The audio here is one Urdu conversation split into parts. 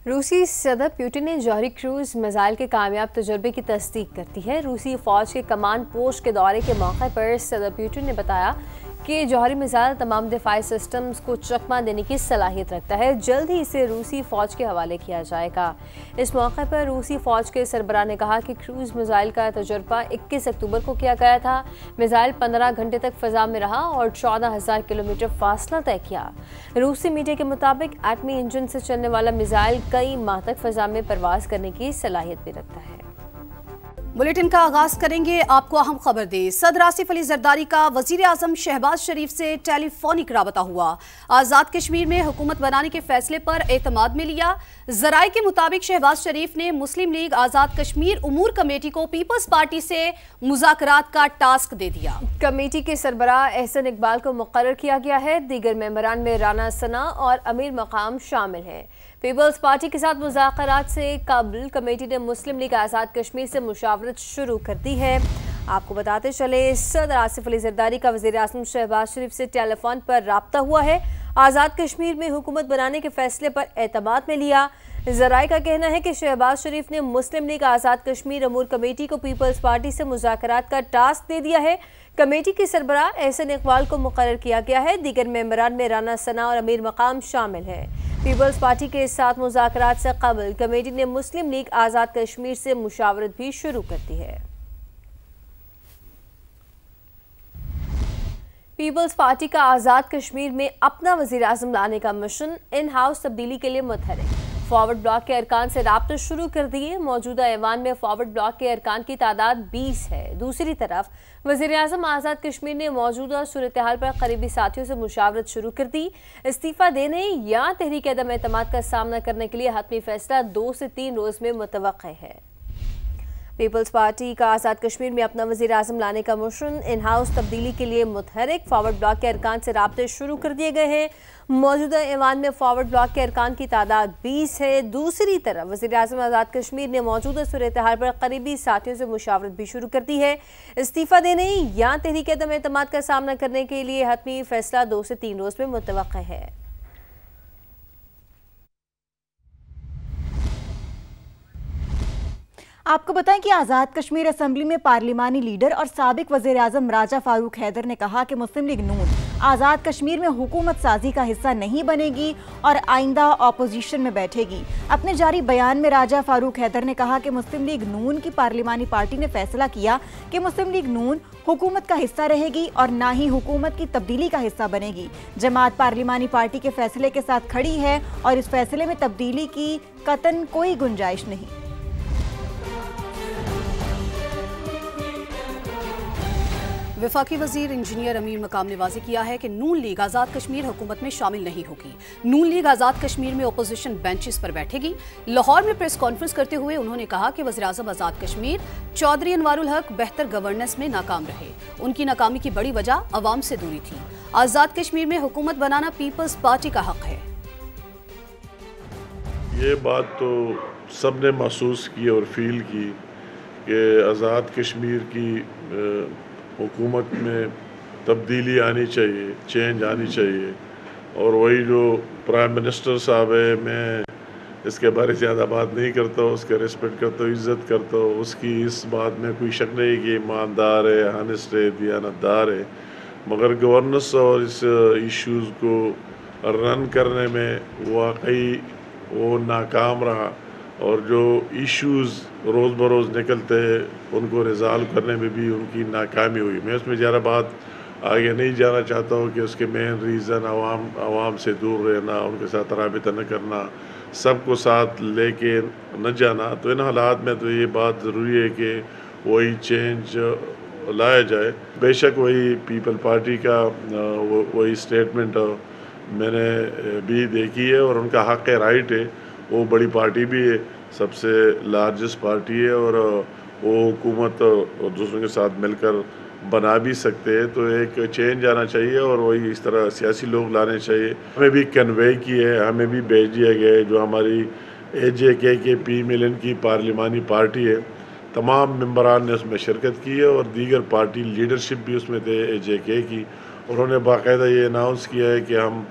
روسی صدر پیوٹن نے جوہری کروز میزائل کے کامیاب تجربے کی تصدیق کرتی ہے۔ روسی فوج کے کمانڈ پوسٹ کے دورے کے موقع پر صدر پیوٹن نے بتایا کہ جوہری میزائل تمام دفاعی سسٹمز کو چکمہ دینے کی صلاحیت رکھتا ہے۔ جلد ہی اسے روسی فوج کے حوالے کیا جائے گا۔ اس موقع پر روسی فوج کے سربراہ نے کہا کہ کروز میزائل کا تجربہ 21 اکتوبر کو کیا گیا تھا۔ میزائل 15 گھنٹے تک فضا میں رہا اور 14,000 کلومیٹر فاصلہ طے کیا۔ روسی میڈیا کے مطابق ایٹمی انجن سے چلنے والا میزائل کئی ماہ تک فضا میں پرواز کرنے کی صلاحیت بھی رکھتا ہے۔ بلیٹن کا آغاز کریں گے، آپ کو اہم خبر دیں۔ صدر آصف علی زرداری کا وزیر اعظم شہباز شریف سے ٹیلی فونک رابطہ ہوا۔ آزاد کشمیر میں حکومت بنانے کے فیصلے پر اعتماد میں لیا۔ ذرائع کے مطابق شہباز شریف نے مسلم لیگ آزاد کشمیر امور کمیٹی کو پیپلز پارٹی سے مذاکرات کا ٹاسک دے دیا۔ کمیٹی کے سربراہ احسن اقبال کو مقرر کیا گیا ہے۔ دیگر ممبران میں رانا ثنا اور امیر مقام شامل ہیں۔ پیپلز پارٹی کے ساتھ مذاکرات سے قبل کمیٹی نے مسلم لیگ آزاد کشمیر سے مشاورت شروع کر دی ہے۔ آپ کو بتاتے چلے صدر آصف علی زرداری کا وزیر اعظم شہباز شریف سے ٹیلی فون پر رابطہ ہوا ہے۔ آزاد کشمیر میں حکومت بنانے کے فیصلے پر اعتماد میں لیا۔ ذرائع کا کہنا ہے کہ شہباز شریف نے مسلم لیگ آزاد کشمیر امور کمیٹی کو پیپلز پارٹی سے مذاکرات کا ٹاسک دے دیا ہے۔ کمیٹی کے سربراہ احسن اقبال کو مقرر کیا گیا ہے۔ دیگر ممبران میں رانا ثنا اور امیر مقام شامل ہیں۔ پیپلز پارٹی کے ساتھ مذاکرات سے قبل کمیٹی نے مسلم لیگ آزاد کشمیر سے مشاورت بھی شروع کر دی ہے۔ پیپلز پارٹی کا آزاد کشمیر میں اپنا وزیر اعظم لانے کا مشن ان ہاؤس تبدیلی کے لیے متحرک۔ فارورڈ بلاک کے ارکان سے رابطے شروع کر دیے۔ موجودہ ایوان میں فارورڈ بلاک کے ارکان کی تعداد 20 ہے۔ دوسری طرف وزیر اعظم آزاد کشمیر نے موجودہ صورتحال پر قریبی ساتھیوں سے مشاورت شروع کر دی۔ استعفیٰ دینے یا تحریک عدم اعتماد کا سامنا کرنے کے لیے حتمی فیصلہ 2 سے 3 روز میں متوقع ہے۔ پیپلز پارٹی کا آزاد کشمیر میں اپنا وزیر اعظم لانے کا مشن ان ہاؤس تبدیلی کے لیے متحرک۔ فارورڈ بلاک کے ارکان سے رابطے شروع کر دیے گئے ہیں۔ موجودہ ایوان میں فارورڈ بلاک کے ارکان کی تعداد 20 ہے۔ دوسری طرف وزیر اعظم آزاد کشمیر نے موجودہ صورتحال پر قریبی ساتھیوں سے مشاورت بھی شروع کر دی ہے۔ استعفیٰ دینے یا تحریک عدم اعتماد کا سامنا کرنے کے لیے حتمی فیصلہ 2 سے 3 روز میں متوقع ہے۔ آپ کو بتائیں کہ آزاد کشمیر اسمبلی میں پارلیمانی لیڈر اور سابق وزیر اعظم راجہ فاروق حیدر نے کہا کہ مسلم لیگ نون آزاد کشمیر میں حکومت سازی کا حصہ نہیں بنے گی اور آئندہ اپوزیشن میں بیٹھے گی۔ اپنے جاری بیان میں راجہ فاروق حیدر نے کہا کہ مسلم لیگ نون کی پارلیمانی پارٹی نے فیصلہ کیا کہ مسلم لیگ نون حکومت کا حصہ رہے گی اور نہ ہی حکومت کی تبدیلی کا حصہ بنے گی۔ جماعت پارلیمانی پارٹی کے فیصلے کے ساتھ کھڑی ہے اور اس فیصلے میں تبدیلی کی قطعاً کوئی گنجائش نہیں۔ وفاقی وزیر انجینئر امیر مقام نے واضح کیا ہے کہ نون لیگ آزاد کشمیر حکومت میں شامل نہیں ہوگی۔ نون لیگ آزاد کشمیر میں اپوزیشن بینچز پر بیٹھے گی۔ لاہور میں پریس کانفرنس کرتے ہوئے انہوں نے کہا کہ وزیر اعظم آزاد کشمیر چودھری انوار الحق بہتر گورننس میں ناکام رہے۔ ان کی ناکامی کی بڑی وجہ عوام سے دوری تھی۔ آزاد کشمیر میں حکومت بنانا پیپلز پارٹی کا حق ہے۔ یہ بات تو سب نے محسوس کی اور فیل کی کہ آزاد کشمیر کی حکومت میں تبدیلی آنی چاہیے، چینج آنی چاہیے، اور وہی جو پرائم منسٹر صاحب ہے، میں اس کے بارے زیادہ بات نہیں کرتا ہوں، اس کا ریسپیکٹ کرتا ہوں، عزت کرتا ہوں، اس کی اس بات میں کوئی شک نہیں کہ ایماندار ہے، ہانسٹ ہے، دیانت دار ہے، مگر گورننس اور اس ایشوز کو رن کرنے میں واقعی وہ ناکام رہا، اور جو ایشوز روز بروز نکلتے ہیں ان کو ریزالو کرنے میں بھی ان کی ناکامی ہوئی۔ میں اس میں زیادہ بات آگے نہیں جانا چاہتا ہوں کہ اس کے مین ریزن عوام سے دور رہنا، ان کے ساتھ رابطہ نہ کرنا، سب کو ساتھ لے کے نہ جانا۔ تو ان حالات میں تو یہ بات ضروری ہے کہ وہی چینج لایا جائے۔ بے شک وہی پیپل پارٹی کا وہی اسٹیٹمنٹ میں نے بھی دیکھی ہے، اور ان کا حق ہے، رائٹ ہے، وہ بڑی پارٹی بھی ہے، سب سے لارجسٹ پارٹی ہے، اور وہ حکومت دوسروں کے ساتھ مل کر بنا بھی سکتے ہیں۔ تو ایک چینج آنا چاہیے اور وہی اس طرح سیاسی لوگ لانے چاہیے۔ ہمیں بھی کنوے کی ہے، ہمیں بھی بھیج دیا گیا ہے، جو ہماری AJK کے پی ملن کی پارلیمانی پارٹی ہے، تمام ممبران نے اس میں شرکت کی ہے، اور دیگر پارٹی لیڈرشپ بھی اس میں تھے AJK کی۔ انہوں نے باقاعدہ یہ اناؤنس کیا ہے کہ ہم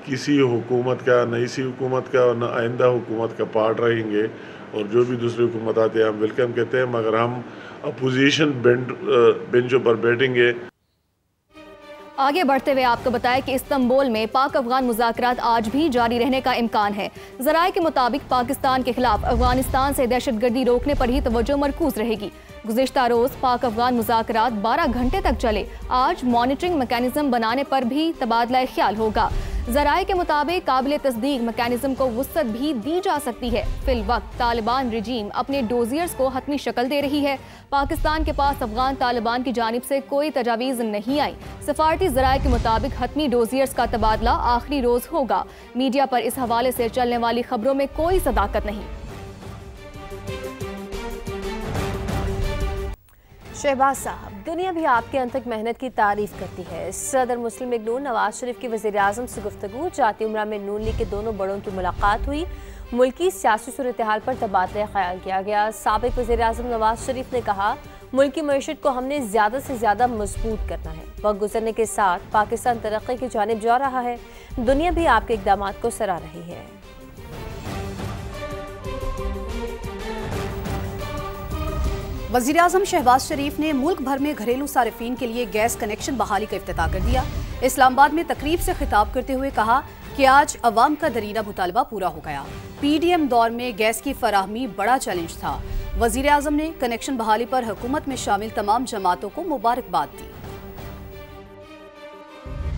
کسی حکومت کا، نہ اسی حکومت کا اور نہ آئندہ حکومت کا پارٹ رہیں گے، اور جو بھی دوسری حکومت آتے ہیں ہم ویلکم کہتے ہیں، مگر ہم اپوزیشن بینچوں پر بیٹھیں گے۔ آگے بڑھتے ہوئے آپ کو بتائیں کہ استنبول میں پاک افغان مذاکرات آج بھی جاری رہنے کا امکان ہے۔ ذرائع کے مطابق پاکستان کے خلاف افغانستان سے دہشت گردی روکنے پر ہی توجہ مرکوز رہے گی۔ گزشتہ روز پاک افغان مذاکرات 12 گھنٹے تک چلے۔ آج مانیٹرنگ میکانزم بنانے پر بھی تبادلہ خیال ہوگا۔ ذرائع کے مطابق قابل تصدیق میکانزم کو وسعت بھی دی جا سکتی ہے۔ فی الوقت طالبان رجیم اپنے ڈوزیئرز کو حتمی شکل دے رہی ہے۔ پاکستان کے پاس افغان طالبان کی جانب سے کوئی تجاویز نہیں آئی۔ سفارتی ذرائع کے مطابق حتمی ڈوزیئرز کا تبادلہ آخری روز ہوگا۔ میڈیا پر اس حوالے سے چلنے والی خبروں میں کوئی صداقت نہیں۔ شہباز صاحب، دنیا بھی آپ کے انتھک محنت کی تعریف کرتی ہے۔ صدر مسلم لیگ نون نواز شریف کی وزیر اعظم سے گفتگو، جاتی عمرہ میں نون لیگ کے دونوں بڑوں کی ملاقات ہوئی، ملکی سیاسی صورتحال پر تبادلہ خیال کیا گیا۔ سابق وزیر اعظم نواز شریف نے کہا، ملکی معیشت کو ہم نے زیادہ سے زیادہ مضبوط کرنا ہے۔ وقت گزرنے کے ساتھ پاکستان ترقی کی جانب جا رہا ہے، دنیا بھی آپ کے اقدامات کو سراہ رہی ہے۔ وزیراعظم شہباز شریف نے ملک بھر میں گھریلو صارفین کے لیے گیس کنیکشن بحالی کا افتتاح کر دیا۔ اسلام آباد میں تقریب سے خطاب کرتے ہوئے کہا کہ آج عوام کا درینہ مطالبہ پورا ہو گیا۔ پی ڈی ایم دور میں گیس کی فراہمی بڑا چیلنج تھا۔ وزیر اعظم نے کنیکشن بحالی پر حکومت میں شامل تمام جماعتوں کو مبارکباد دی۔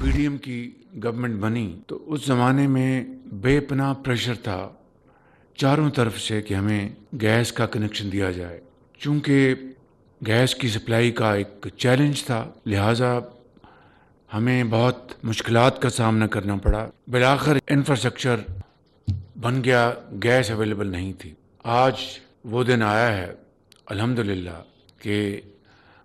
پی ڈی ایم کی گورنمنٹ بنی تو اس زمانے میں بے پناہ پریشر تھا چاروں طرف سے کہ ہمیں گیس کا کنیکشن دیا جائے۔ چونکہ گیس کی سپلائی کا ایک چیلنج تھا، لہٰذا ہمیں بہت مشکلات کا سامنا کرنا پڑا۔ بالآخر انفراسٹرکچر بن گیا، گیس اویلیبل نہیں تھی۔ آج وہ دن آیا ہے الحمدللہ کہ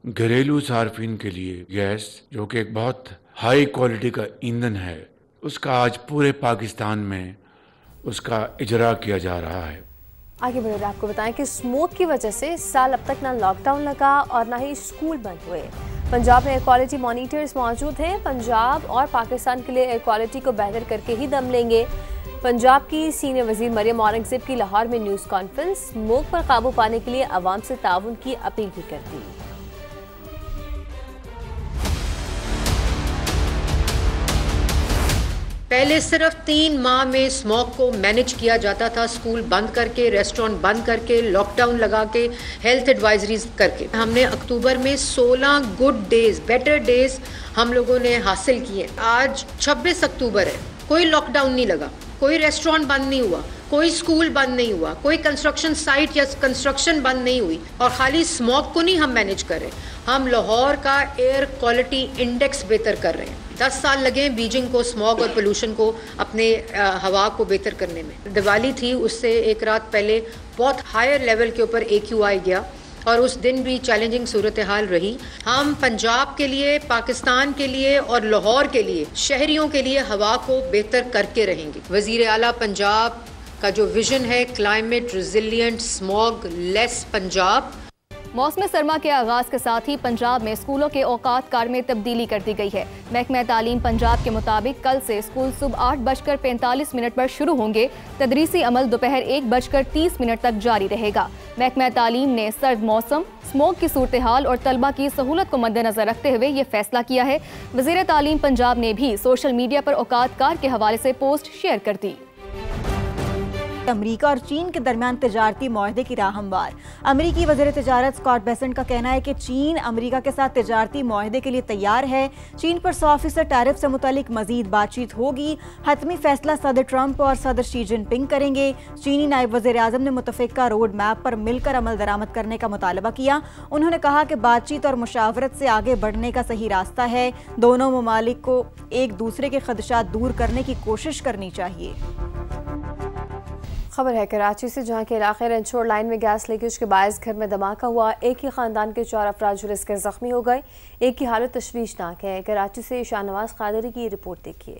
گھریلو صارفین کے لیے گیس، جو کہ ایک بہت ہائی کوالٹی کا ایندھن ہے، اس کا آج پورے پاکستان میں اس کا اجرا کیا جا رہا ہے۔ آگے بڑھے آپ کو بتائیں کہ اسموک کی وجہ سے اس سال اب تک نہ لاک ڈاؤن لگا اور نہ ہی اسکول بند ہوئے۔ پنجاب میں ایئر کوالٹی مانیٹرز موجود ہیں، پنجاب اور پاکستان کے لیے ایئر کوالٹی کو بہتر کر کے ہی دم لیں گے۔ پنجاب کی سینئر وزیر مریم اورنگزیب کی لاہور میں نیوز کانفرنس، اسموک پر قابو پانے کے لیے عوام سے تعاون کی اپیل بھی کرتی۔ پہلے صرف 3 ماہ میں اسموک کو مینج کیا جاتا تھا، اسکول بند کر کے، ریسٹورینٹ بند کر کے، لاک ڈاؤن لگا کے، ہیلتھ ایڈوائزریز کر کے۔ ہم نے اکتوبر میں 16 گڈ ڈیز، بیٹر ڈیز ہم لوگوں نے حاصل کیے۔ آج 26 اکتوبر ہے، کوئی لاک ڈاؤن نہیں لگا، کوئی ریسٹورینٹ بند نہیں ہوا، کوئی اسکول بند نہیں ہوا، کوئی کنسٹرکشن سائٹ یا کنسٹرکشن بند نہیں ہوئی۔ اور خالی اسموک کو نہیں ہم مینج کر رہے، ہم لاہور کا ایئر کوالٹی انڈیکس بہتر کر رہے ہیں۔ 10 سال لگے بیجنگ کو اسموک اور پولوشن کو، اپنے ہوا کو بہتر کرنے میں۔ دیوالی تھی، اس سے ایک رات پہلے بہت ہائر لیول کے اوپر AQI گیا، اور اس دن بھی چیلنجنگ صورتحال رہی۔ ہم پنجاب کے لیے، پاکستان کے لیے اور لاہور کے لیے، شہریوں کے لیے ہوا کو بہتر کر کے رہیں گے۔ وزیر اعلیٰ پنجاب کا جو ویژن ہے کلائمیٹ ریزیلینٹ اسموگ لیس پنجاب۔ موسم سرما کے آغاز کے ساتھ ہی پنجاب میں اسکولوں کے اوقات کار میں تبدیلی کر دی گئی ہے۔ محکمہ تعلیم پنجاب کے مطابق کل سے اسکول صبح 8:45 پر شروع ہوں گے۔ تدریسی عمل دوپہر 1:30 تک جاری رہے گا۔ محکمہ تعلیم نے سرد موسم، اسموک کی صورتحال اور طلبہ کی سہولت کو مد نظر رکھتے ہوئے یہ فیصلہ کیا ہے۔ وزیر تعلیم پنجاب نے بھی سوشل میڈیا پر اوقات کار کے حوالے سے پوسٹ شیئر کر دی۔ امریکہ اور چین کے درمیان تجارتی معاہدے کی راہ ہموار۔ امریکی وزیر تجارت اسکاٹ بیسنٹ کا کہنا ہے کہ چین امریکہ کے ساتھ تجارتی معاہدے کے لیے تیار ہے۔ چین پر 100% ٹیرف سے متعلق مزید بات چیت ہوگی۔ حتمی فیصلہ صدر ٹرمپ اور صدر شی جن پنگ کریں گے۔ چینی نائب وزیر اعظم نے متفقہ روڈ میپ پر مل کر عمل درآمد کرنے کا مطالبہ کیا۔ انہوں نے کہا کہ بات چیت اور مشاورت سے آگے بڑھنے کا صحیح راستہ ہے۔ دونوں ممالک کو ایک دوسرے کے خدشات دور کرنے کی کوشش کرنی چاہیے۔ خبر ہے کراچی سے، جہاں کے علاقے رنچوڑ لائن میں گیس لیکیج کے باعث گھر میں دھماکہ ہوا۔ ایک ہی خاندان کے 4 افراد جھلس کر زخمی ہو گئے، ایک کی حالت تشویشناک ہے۔ کراچی سے شاہ نواز قادری کی رپورٹ دیکھیے۔